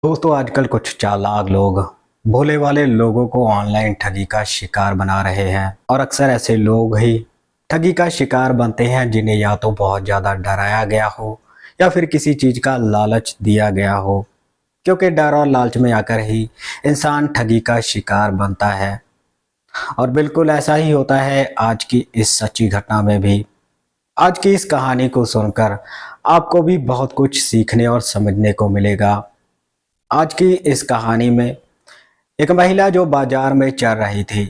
दोस्तों आजकल कुछ चालाक लोग भोले वाले लोगों को ऑनलाइन ठगी का शिकार बना रहे हैं और अक्सर ऐसे लोग ही ठगी का शिकार बनते हैं जिन्हें या तो बहुत ज़्यादा डराया गया हो या फिर किसी चीज़ का लालच दिया गया हो। क्योंकि डर और लालच में आकर ही इंसान ठगी का शिकार बनता है। और बिल्कुल ऐसा ही होता है आज की इस सच्ची घटना में भी। आज की इस कहानी को सुनकर आपको भी बहुत कुछ सीखने और समझने को मिलेगा। आज की इस कहानी में एक महिला जो बाजार में चल रही थी।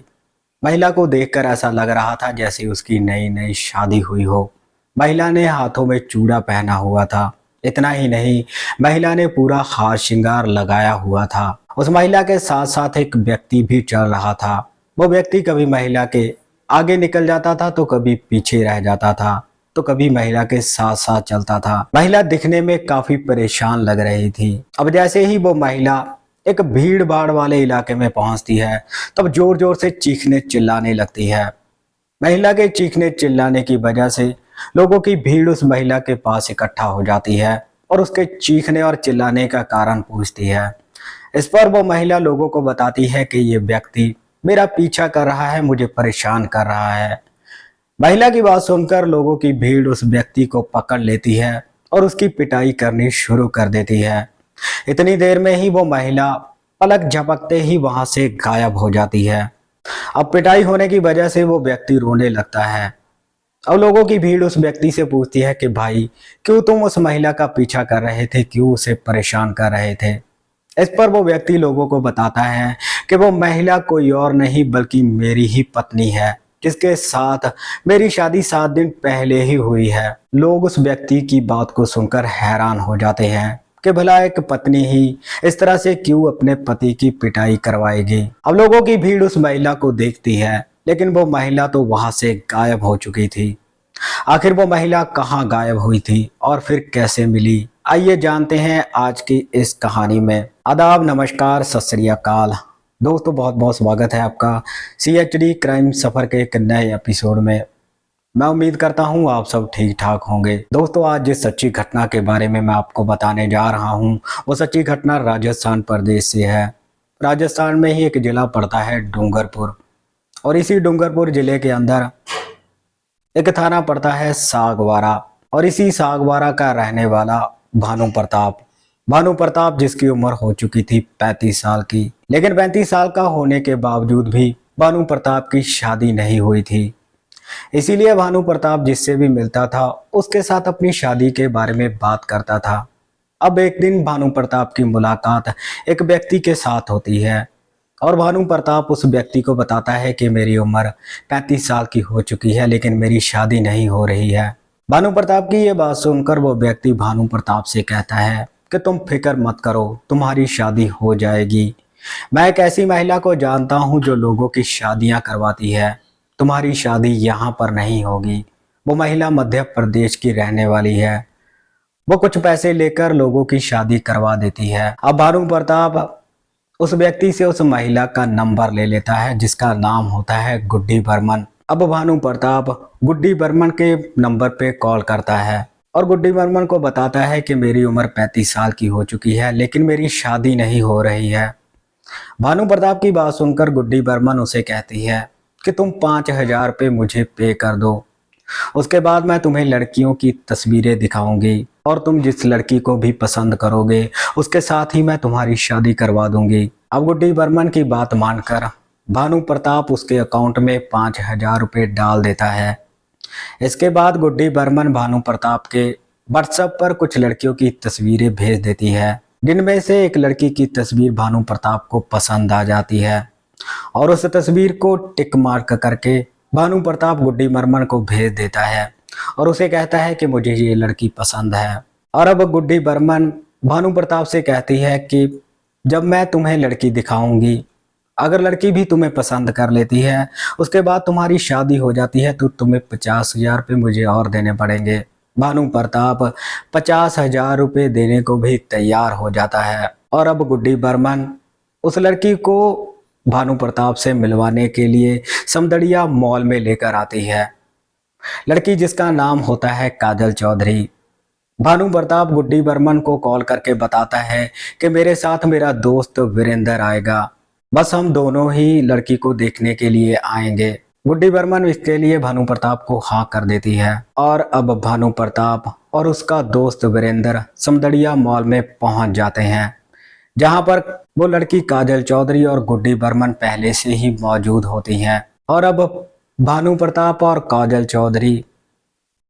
महिला को देखकर ऐसा लग रहा था जैसे उसकी नई नई शादी हुई हो। महिला ने हाथों में चूड़ा पहना हुआ था। इतना ही नहीं, महिला ने पूरा हार श्रृंगार लगाया हुआ था। उस महिला के साथ साथ एक व्यक्ति भी चल रहा था। वो व्यक्ति कभी महिला के आगे निकल जाता था तो कभी पीछे रह जाता था, तो कभी महिला के साथ साथ चलता था। महिला दिखने में काफी परेशान लग रही थी। अब जैसे ही वो महिला एक भीड़ भाड़ वाले इलाके में पहुंचती है तब जोर जोर से चीखने चिल्लाने लगती है। महिला के चीखने चिल्लाने की वजह से लोगों की भीड़ उस महिला के पास इकट्ठा हो जाती है और उसके चीखने और चिल्लाने का कारण पूछती है। इस पर वो महिला लोगों को बताती है कि ये व्यक्ति मेरा पीछा कर रहा है, मुझे परेशान कर रहा है। महिला की बात सुनकर लोगों की भीड़ उस व्यक्ति को पकड़ लेती है और उसकी पिटाई करनी शुरू कर देती है। इतनी देर में ही वो महिला पलक झपकते ही वहां से गायब हो जाती है। अब पिटाई होने की वजह से वो व्यक्ति रोने लगता है। अब लोगों की भीड़ उस व्यक्ति से पूछती है कि भाई, क्यों तुम उस महिला का पीछा कर रहे थे, क्यों उसे परेशान कर रहे थे। इस पर वो व्यक्ति लोगों को बताता है कि वो महिला कोई और नहीं बल्कि मेरी ही पत्नी है, जिसके साथ मेरी शादी 7 दिन पहले ही हुई है। लोग उस व्यक्ति की बात को सुनकर हैरान हो जाते हैं कि भला एक पत्नी ही इस तरह से क्यों अपने पति की पिटाई करवाएगी। अब लोगों की भीड़ उस महिला को देखती है, लेकिन वो महिला तो वहां से गायब हो चुकी थी। आखिर वो महिला कहाँ गायब हुई थी और फिर कैसे मिली, आइए जानते हैं आज की इस कहानी में। आदाब, नमस्कार, सत श्री अकाल। दोस्तों बहुत बहुत स्वागत है आपका CHD क्राइम सफर के एक नए एपिसोड में। मैं उम्मीद करता हूँ आप सब ठीक ठाक होंगे। दोस्तों आज जिस सच्ची घटना के बारे में मैं आपको बताने जा रहा हूँ वो सच्ची घटना राजस्थान प्रदेश से है। राजस्थान में ही एक जिला पड़ता है डूंगरपुर, और इसी डूंगरपुर जिले के अंदर एक थाना पड़ता है सागवारा, और इसी सागवारा का रहने वाला भानु प्रताप जिसकी उम्र हो चुकी थी 35 साल की। लेकिन 35 साल का होने के बावजूद भी भानु प्रताप की शादी नहीं हुई थी। इसीलिए भानु प्रताप जिससे भी मिलता था उसके साथ अपनी शादी के बारे में बात करता था। अब एक दिन भानु प्रताप की मुलाकात एक व्यक्ति के साथ होती है और भानु प्रताप उस व्यक्ति को बताता है कि मेरी उम्र 35 साल की हो चुकी है लेकिन मेरी शादी नहीं हो रही है। भानु प्रताप की ये बात सुनकर वो व्यक्ति भानु प्रताप से कहता है कि तुम फिक्र मत करो, तुम्हारी शादी हो जाएगी। मैं एक ऐसी महिला को जानता हूँ जो लोगों की शादियां करवाती है। तुम्हारी शादी यहाँ पर नहीं होगी। वो महिला मध्य प्रदेश की रहने वाली है। वो कुछ पैसे लेकर लोगों की शादी करवा देती है। अब भानु प्रताप उस व्यक्ति से उस महिला का नंबर ले लेता है जिसका नाम होता है गुड्डी बर्मन। अब भानु प्रताप गुड्डी बर्मन के नंबर पे कॉल करता है और गुड्डी बर्मन को बताता है कि मेरी उम्र 35 साल की हो चुकी है लेकिन मेरी शादी नहीं हो रही है। भानु प्रताप की बात सुनकर गुड्डी बर्मन उसे कहती है कि तुम 5,000 रुपये मुझे पे कर दो, उसके बाद मैं तुम्हें लड़कियों की तस्वीरें दिखाऊंगी और तुम जिस लड़की को भी पसंद करोगे उसके साथ ही मैं तुम्हारी शादी करवा दूंगी। अब गुड्डी बर्मन की बात मानकर भानु प्रताप उसके अकाउंट में 5,000 रुपये डाल देता है। इसके बाद गुड्डी बर्मन भानु प्रताप के व्हाट्सएप पर कुछ लड़कियों की तस्वीरें भेज देती है, जिनमें से एक लड़की की तस्वीर भानु प्रताप को पसंद आ जाती है और उस तस्वीर को टिक मार्क करके भानु प्रताप गुड्डी बर्मन को भेज देता है और उसे कहता है कि मुझे ये लड़की पसंद है। और अब गुड्डी बर्मन भानु प्रताप से कहती है कि जब मैं तुम्हें लड़की दिखाऊंगी, अगर लड़की भी तुम्हें पसंद कर लेती है, उसके बाद तुम्हारी शादी हो जाती है तो तुम्हें 50,000 रुपये मुझे और देने पड़ेंगे। भानु प्रताप 50,000 रुपये देने को भी तैयार हो जाता है और अब गुड्डी बर्मन उस लड़की को भानु प्रताप से मिलवाने के लिए समदड़िया मॉल में लेकर आती है। लड़की जिसका नाम होता है काजल चौधरी। भानु प्रताप गुड्डी बर्मन को कॉल करके बताता है कि मेरे साथ मेरा दोस्त वीरेंद्र आएगा, बस हम दोनों ही लड़की को देखने के लिए आएंगे। गुड्डी बर्मन इसके लिए भानु प्रताप को हाँ कर देती है और अब भानु प्रताप और उसका दोस्त वीरेंद्र समदड़िया मॉल में पहुंच जाते हैं, जहां पर वो लड़की काजल चौधरी और गुड्डी बर्मन पहले से ही मौजूद होती हैं। और अब भानु प्रताप और काजल चौधरी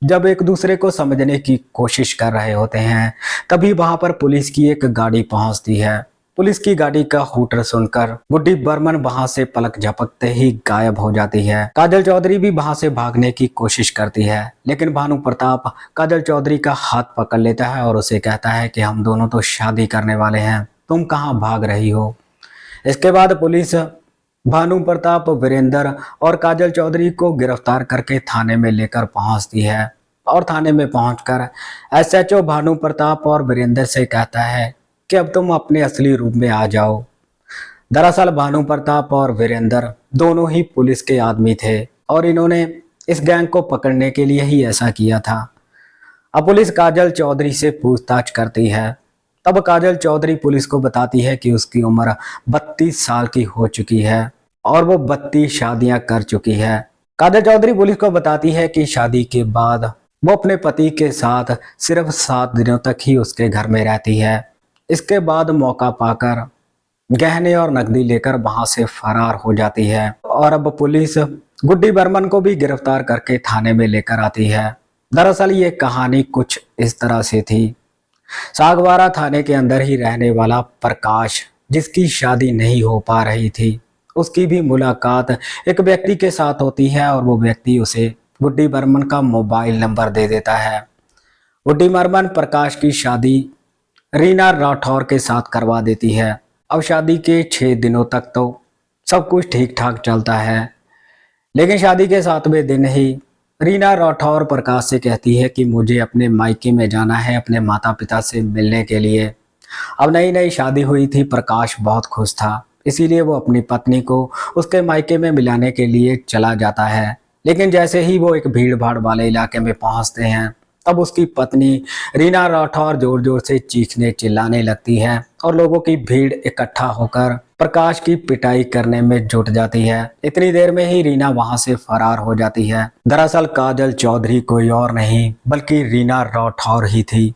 जब एक दूसरे को समझने की कोशिश कर रहे होते हैं, तभी वहां पर पुलिस की एक गाड़ी पहुंचती है। पुलिस की गाड़ी का हूटर सुनकर गुड्डी बर्मन वहां से पलक झपकते ही गायब हो जाती है। काजल चौधरी भी वहां से भागने की कोशिश करती है, लेकिन भानु प्रताप काजल चौधरी का हाथ पकड़ लेता है और उसे कहता है कि हम दोनों तो शादी करने वाले हैं, तुम कहाँ भाग रही हो। इसके बाद पुलिस भानु प्रताप, वीरेंद्र और काजल चौधरी को गिरफ्तार करके थाने में लेकर पहुंचती है और थाने में पहुंचकर एसएचओ भानु प्रताप और वीरेंद्र से कहता है कि अब तुम अपने असली रूप में आ जाओ। दरअसल भानु प्रताप और वीरेंद्र दोनों ही पुलिस के आदमी थे और इन्होंने इस गैंग को पकड़ने के लिए ही ऐसा किया था। अब पुलिस काजल चौधरी से पूछताछ करती है। तब काजल चौधरी पुलिस को बताती है कि उसकी उम्र 32 साल की हो चुकी है और वो 32 शादियां कर चुकी है। काजल चौधरी पुलिस को बताती है कि शादी के बाद वो अपने पति के साथ सिर्फ 7 दिनों तक ही उसके घर में रहती है। इसके बाद मौका पाकर गहने और नकदी लेकर वहां से फरार हो जाती है और अब पुलिस गुड्डी बर्मन को भी गिरफ्तार करके थाने में लेकर आती है। दरअसल ये कहानी कुछ इस तरह से थी। सागवारा थाने के अंदर ही रहने वाला प्रकाश, जिसकी शादी नहीं हो पा रही थी, उसकी भी मुलाकात एक व्यक्ति के साथ होती है और वो व्यक्ति उसे गुड्डी बर्मन का मोबाइल नंबर दे देता है। गुड्डी बर्मन प्रकाश की शादी रीना राठौर के साथ करवा देती है। अब शादी के 6 दिनों तक तो सब कुछ ठीक ठाक चलता है, लेकिन शादी के 7वें दिन ही रीना राठौर प्रकाश से कहती है कि मुझे अपने मायके में जाना है अपने माता पिता से मिलने के लिए। अब नई नई शादी हुई थी, प्रकाश बहुत खुश था, इसीलिए वो अपनी पत्नी को उसके मायके में मिलाने के लिए चला जाता है। लेकिन जैसे ही वो एक भीड़ भाड़ वाले इलाके में पहुंचते हैं, तब उसकी पत्नी रीना राठौर जोर जोर से चीखने चिल्लाने लगती है और लोगों की भीड़ इकट्ठा होकर प्रकाश की पिटाई करने में जुट जाती है। इतनी देर में ही रीना वहां से फरार हो जाती है। दरअसल काजल चौधरी कोई और नहीं बल्कि रीना राठौर ही थी,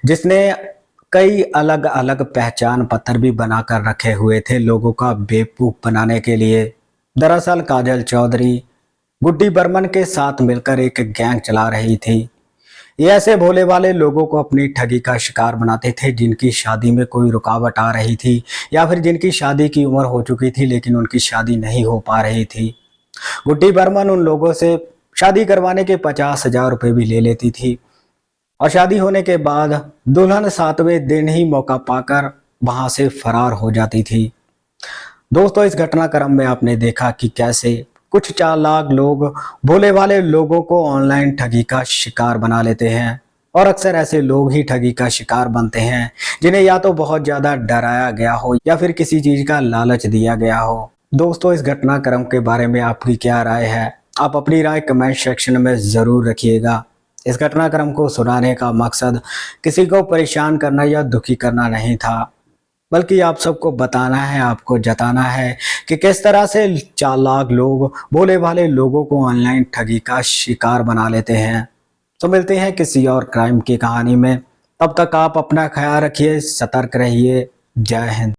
जिसने कई अलग अलग पहचान पत्र भी बनाकर रखे हुए थे लोगों का बेवकूफ बनाने के लिए। दरअसल काजल चौधरी गुड्डी बर्मन के साथ मिलकर एक गैंग चला रही थी। ये ऐसे भोले वाले लोगों को अपनी ठगी का शिकार बनाते थे जिनकी शादी में कोई रुकावट आ रही थी या फिर जिनकी शादी की उम्र हो चुकी थी लेकिन उनकी शादी नहीं हो पा रही थी। गुड्डी बर्मन उन लोगों से शादी करवाने के 50,000 रुपये भी ले लेती थी और शादी होने के बाद दुल्हन 7वें दिन ही मौका पाकर वहां से फरार हो जाती थी। दोस्तों, इस घटनाक्रम में आपने देखा कि कैसे कुछ चालाक लोग भोले वाले लोगों को ऑनलाइन ठगी का शिकार बना लेते हैं और अक्सर ऐसे लोग ही ठगी का शिकार बनते हैं जिन्हें या तो बहुत ज्यादा डराया गया हो या फिर किसी चीज का लालच दिया गया हो। दोस्तों, इस घटनाक्रम के बारे में आपकी क्या राय है? आप अपनी राय कमेंट सेक्शन में जरूर रखिएगा। इस घटनाक्रम को सुनाने का मकसद किसी को परेशान करना या दुखी करना नहीं था, बल्कि आप सबको बताना है, आपको जताना है कि किस तरह से चालाक लोग भोले भाले लोगों को ऑनलाइन ठगी का शिकार बना लेते हैं। तो मिलते हैं किसी और क्राइम की कहानी में, तब तक आप अपना ख्याल रखिए, सतर्क रहिए। जय हिंद।